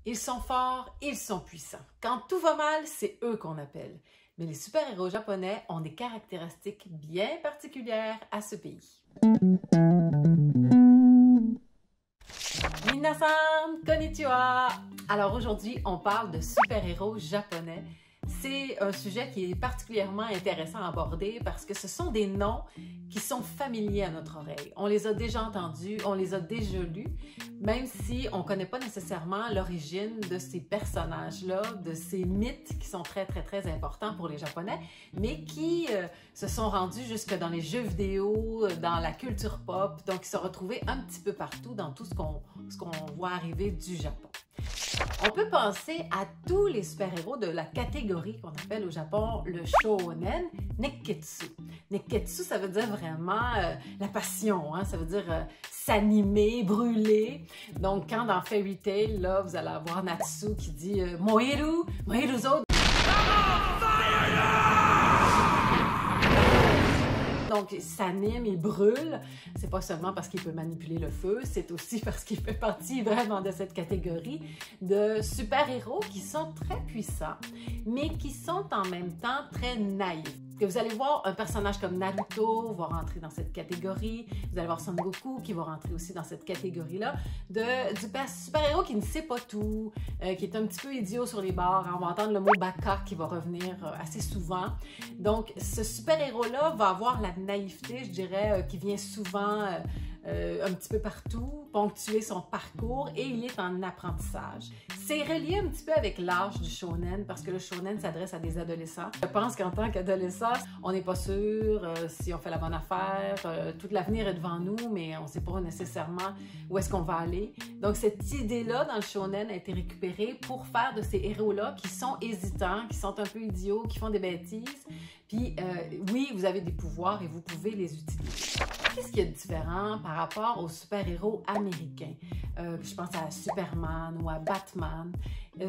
Ils sont forts, ils sont puissants. Quand tout va mal, c'est eux qu'on appelle. Mais les super-héros japonais ont des caractéristiques bien particulières à ce pays. Minasan, konnichiwa! Alors aujourd'hui, on parle de super-héros japonais. C'est un sujet qui est particulièrement intéressant à aborder parce que ce sont des noms qui sont familiers à notre oreille. On les a déjà entendus, on les a déjà lus, même si on ne connaît pas nécessairement l'origine de ces personnages-là, de ces mythes qui sont très importants pour les Japonais, mais qui se sont rendus jusque dans les jeux vidéo, dans la culture pop, donc ils sont retrouvés un petit peu partout dans tout ce qu'on voit arriver du Japon. On peut penser à tous les super-héros de la catégorie qu'on appelle au Japon le shonen nekketsu. Nekketsu, ça veut dire vraiment la passion, hein? Ça veut dire s'animer, brûler. Donc, quand dans Fairy Tail, là, vous allez avoir Natsu qui dit Moeru, Moeru zo. Donc, il s'anime, il brûle. C'est pas seulement parce qu'il peut manipuler le feu, c'est aussi parce qu'il fait partie vraiment de cette catégorie de super-héros qui sont très puissants, mais qui sont en même temps très naïfs. Que vous allez voir un personnage comme Naruto va rentrer dans cette catégorie, vous allez voir Son Goku qui va rentrer aussi dans cette catégorie-là, du super-héros qui ne sait pas tout, qui est un petit peu idiot sur les bords. On va entendre le mot baka qui va revenir assez souvent. Donc, ce super-héros-là va avoir la naïveté, je dirais, qui vient souvent un petit peu partout, ponctuer son parcours et il est en apprentissage. C'est relié un petit peu avec l'âge du shonen parce que le shonen s'adresse à des adolescents. Je pense qu'en tant qu'adolescent, on n'est pas sûr si on fait la bonne affaire, tout l'avenir est devant nous, mais on ne sait pas nécessairement où est-ce qu'on va aller. Donc cette idée-là dans le shonen a été récupérée pour faire de ces héros-là qui sont hésitants, qui sont un peu idiots, qui font des bêtises. Puis oui, vous avez des pouvoirs et vous pouvez les utiliser. Qu'est-ce qu'il y a de différent par rapport aux super-héros américains? Je pense à Superman ou à Batman.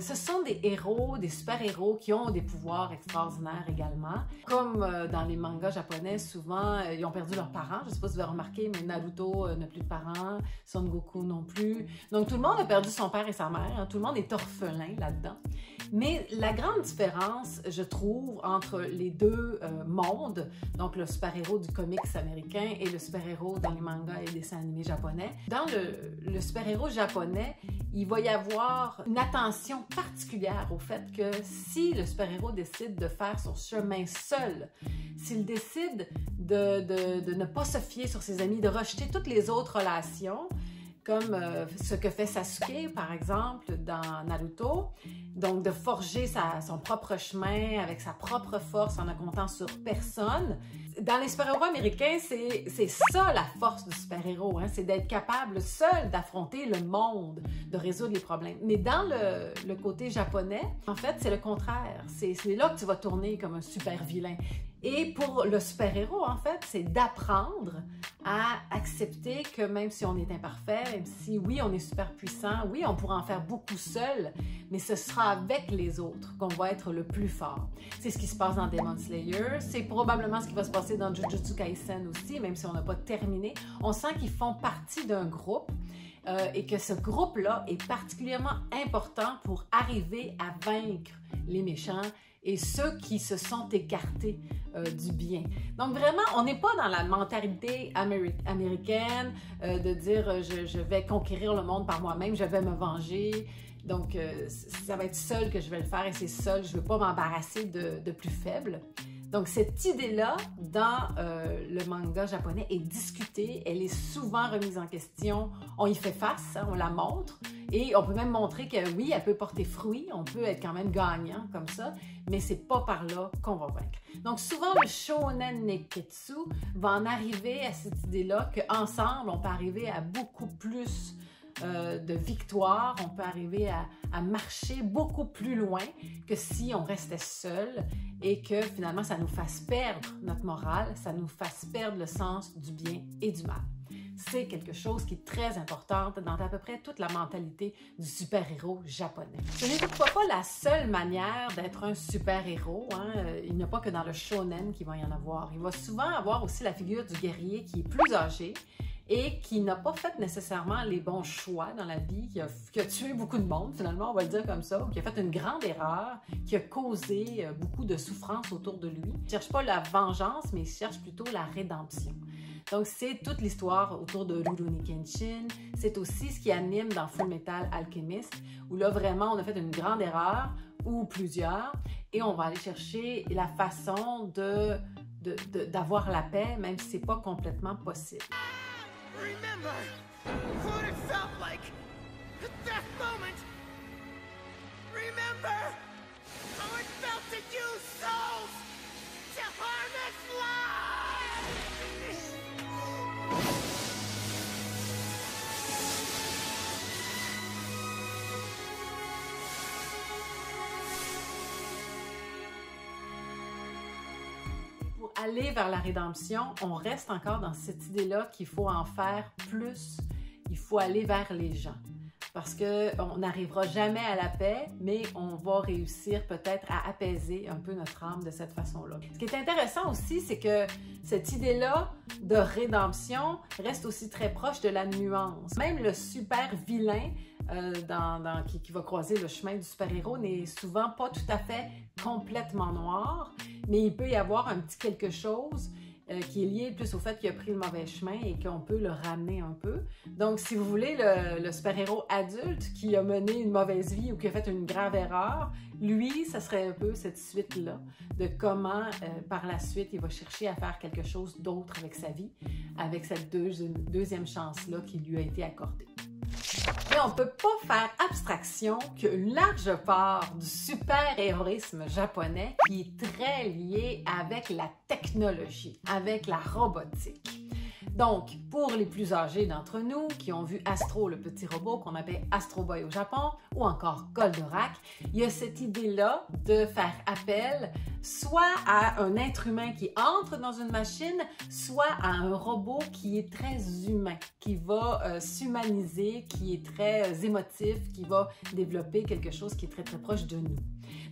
Ce sont des héros, des super-héros qui ont des pouvoirs extraordinaires également. Comme dans les mangas japonais, souvent, ils ont perdu leurs parents. Je ne sais pas si vous avez remarqué, mais Naruto n'a plus de parents, Son Goku non plus. Donc, tout le monde a perdu son père et sa mère. Hein. Tout le monde est orphelin là-dedans. Mais la grande différence, je trouve, entre les deux mondes, donc le super-héros du comics américain et le super-héros dans les mangas et les dessins animés japonais, dans le super-héros japonais, il va y avoir une attention particulière au fait que si le super-héros décide de faire son chemin seul, s'il décide de ne pas se fier sur ses amis, de rejeter toutes les autres relations, comme ce que fait Sasuke, par exemple, dans Naruto. Donc, de forger son propre chemin avec sa propre force en ne comptant sur personne. Dans les super-héros américains, c'est ça la force du super-héros, hein? C'est d'être capable seul d'affronter le monde, de résoudre les problèmes. Mais dans le côté japonais, en fait, c'est le contraire. C'est là que tu vas tourner comme un super-vilain. Et pour le super-héros, en fait, c'est d'apprendre à accepter que même si on est imparfait, même si oui, on est super puissant, oui, on pourra en faire beaucoup seul, mais ce sera avec les autres qu'on va être le plus fort. C'est ce qui se passe dans Demon Slayer, c'est probablement ce qui va se passer dans Jujutsu Kaisen aussi, même si on n'a pas terminé. On sent qu'ils font partie d'un groupe et que ce groupe-là est particulièrement important pour arriver à vaincre les méchants et ceux qui se sont écartés du bien. Donc vraiment, on n'est pas dans la mentalité américaine de dire je vais conquérir le monde par moi-même, je vais me venger. Donc ça va être seul que je vais le faire et c'est seul, je ne veux pas m'embarrasser de plus faibles. Donc, cette idée-là, dans le manga japonais, est discutée, elle est souvent remise en question, on y fait face, hein, on la montre, et on peut même montrer que oui, elle peut porter fruit, on peut être quand même gagnant comme ça, mais c'est pas par là qu'on va vaincre. Donc, souvent, le shonen nekketsu va en arriver à cette idée-là qu'ensemble, on peut arriver à beaucoup plus de victoire, on peut arriver à marcher beaucoup plus loin que si on restait seul et que finalement ça nous fasse perdre notre morale, ça nous fasse perdre le sens du bien et du mal. C'est quelque chose qui est très important dans à peu près toute la mentalité du super-héros japonais. Ce n'est toutefois pas la seule manière d'être un super-héros. Hein. Il n'y a pas que dans le shonen qu'il va y en avoir. Il va souvent avoir aussi la figure du guerrier qui est plus âgé et qui n'a pas fait nécessairement les bons choix dans la vie, qui a tué beaucoup de monde, finalement, on va le dire comme ça, ou qui a fait une grande erreur, qui a causé beaucoup de souffrance autour de lui. Il ne cherche pas la vengeance, mais il cherche plutôt la rédemption. Donc, c'est toute l'histoire autour de Rurouni Kenshin. C'est aussi ce qui anime dans Fullmetal Alchemist, où là, vraiment, on a fait une grande erreur, ou plusieurs, et on va aller chercher la façon d'avoir la paix, même si ce n'est pas complètement possible. Remember what it felt like at that moment. Remember how it felt to use souls to harness life. Pour aller vers la rédemption, on reste encore dans cette idée-là qu'il faut en faire plus, il faut aller vers les gens. Parce qu'on n'arrivera jamais à la paix, mais on va réussir peut-être à apaiser un peu notre âme de cette façon-là. Ce qui est intéressant aussi, c'est que cette idée-là de rédemption reste aussi très proche de la nuance. Même le super vilain qui va croiser le chemin du super-héros n'est souvent pas tout à fait complètement noir, mais il peut y avoir un petit quelque chose qui est lié plus au fait qu'il a pris le mauvais chemin et qu'on peut le ramener un peu. Donc, si vous voulez, le super-héros adulte qui a mené une mauvaise vie ou qui a fait une grave erreur, lui, ça serait un peu cette suite-là de comment, par la suite, il va chercher à faire quelque chose d'autre avec sa vie, avec cette deuxième chance-là qui lui a été accordée. Mais on ne peut pas faire abstraction qu'une large part du super-héroïsme japonais qui est très lié avec la technologie, avec la robotique. Donc, pour les plus âgés d'entre nous qui ont vu Astro, le petit robot qu'on appelle Astro Boy au Japon, ou encore Goldorak, il y a cette idée-là de faire appel soit à un être humain qui entre dans une machine, soit à un robot qui est très humain, qui va s'humaniser, qui est très émotif, qui va développer quelque chose qui est très très proche de nous.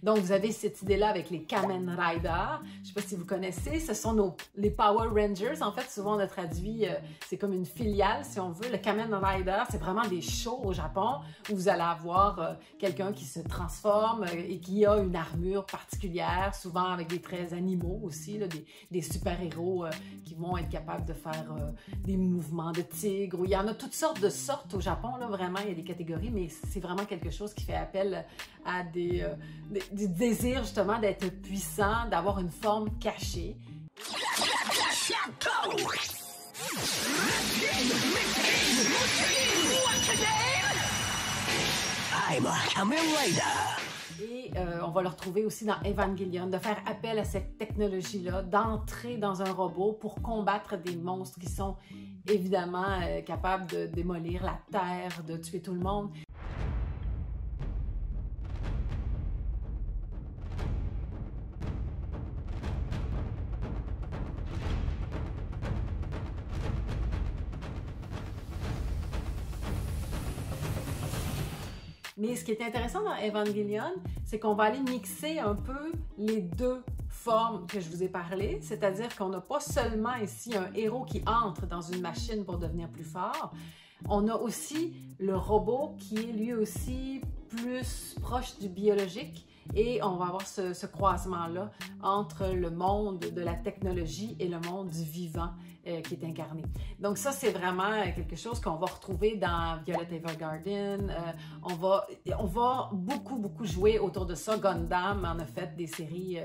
Donc, vous avez cette idée-là avec les Kamen Rider. Je ne sais pas si vous connaissez, ce sont les Power Rangers. En fait, souvent on a traduit, c'est comme une filiale, si on veut. Le Kamen Rider, c'est vraiment des shows au Japon où vous allez avoir quelqu'un qui se transforme et qui a une armure particulière, souvent avec des traits animaux aussi, là, des super-héros qui vont être capables de faire des mouvements de tigre. Il y en a toutes sortes au Japon, là, vraiment, il y a des catégories, mais c'est vraiment quelque chose qui fait appel à des désirs justement d'être puissant, d'avoir une forme cachée. Et on va le retrouver aussi dans Evangelion, de faire appel à cette technologie-là, d'entrer dans un robot pour combattre des monstres qui sont évidemment capables de démolir la Terre, de tuer tout le monde. Mais ce qui est intéressant dans Evangelion, c'est qu'on va aller mixer un peu les deux formes que je vous ai parlé, c'est-à-dire qu'on n'a pas seulement ici un héros qui entre dans une machine pour devenir plus fort, on a aussi le robot qui est lui aussi plus proche du biologique et on va avoir ce croisement-là entre le monde de la technologie et le monde du vivant qui est incarné. Donc ça, c'est vraiment quelque chose qu'on va retrouver dans Violet Evergarden. On va beaucoup jouer autour de ça. Gundam en a fait des séries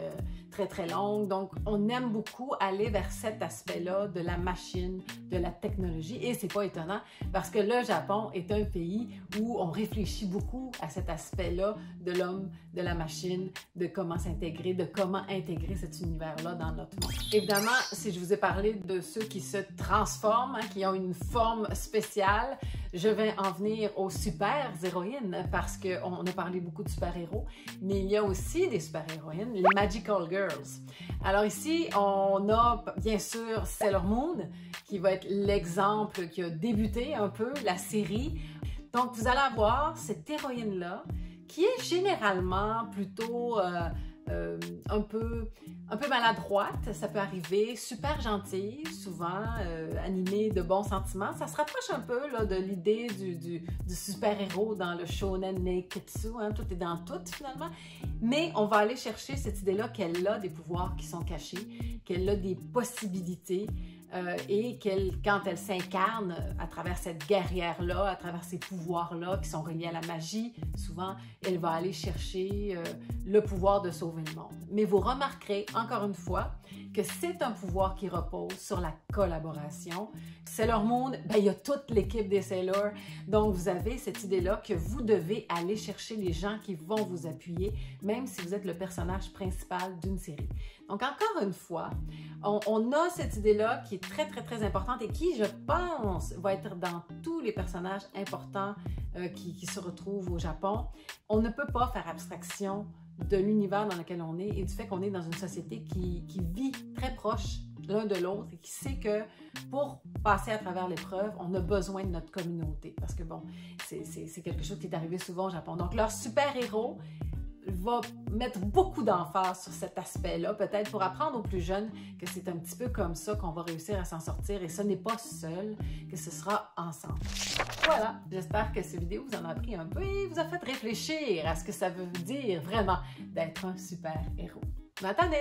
très très longues. Donc on aime beaucoup aller vers cet aspect-là de la machine, de la technologie. Et c'est pas étonnant parce que le Japon est un pays où on réfléchit beaucoup à cet aspect-là de l'homme, de la machine, de comment s'intégrer, de comment intégrer cet univers-là dans notre monde. Évidemment, si je vous ai parlé de ceux qui se transforment, qui ont une forme spéciale, je vais en venir aux super-héroïnes parce qu'on a parlé beaucoup de super-héros, mais il y a aussi des super-héroïnes, les Magical Girls. Alors ici, on a bien sûr Sailor Moon, qui va être l'exemple qui a débuté un peu la série. Donc, vous allez avoir cette héroïne-là qui est généralement plutôt un peu maladroite, ça peut arriver, super gentille, souvent animée de bons sentiments. Ça se rapproche un peu là, de l'idée du super-héros dans le shonen neiketsu, hein, tout est dans tout finalement. Mais on va aller chercher cette idée-là qu'elle a des pouvoirs qui sont cachés, qu'elle a des possibilités, et quand elle s'incarne à travers cette guerrière-là, à travers ces pouvoirs-là qui sont reliés à la magie, souvent, elle va aller chercher le pouvoir de sauver le monde. Mais vous remarquerez, encore une fois, que c'est un pouvoir qui repose sur la collaboration. Sailor Moon, ben, il y a toute l'équipe des Sailors, donc vous avez cette idée-là que vous devez aller chercher les gens qui vont vous appuyer, même si vous êtes le personnage principal d'une série. Donc, encore une fois, on a cette idée-là qui est très, très, très importante et qui, je pense, va être dans tous les personnages importants qui se retrouvent au Japon. On ne peut pas faire abstraction de l'univers dans lequel on est et du fait qu'on est dans une société qui vit très proche l'un de l'autre et qui sait que pour passer à travers l'épreuve, on a besoin de notre communauté. Parce que, bon, c'est quelque chose qui est arrivé souvent au Japon. Donc, leur super-héros va mettre beaucoup d'emphase sur cet aspect-là, peut-être pour apprendre aux plus jeunes que c'est un petit peu comme ça qu'on va réussir à s'en sortir et ce n'est pas seul, que ce sera ensemble. Voilà, j'espère que cette vidéo vous en a appris un peu et vous a fait réfléchir à ce que ça veut dire vraiment d'être un super-héros. Matane!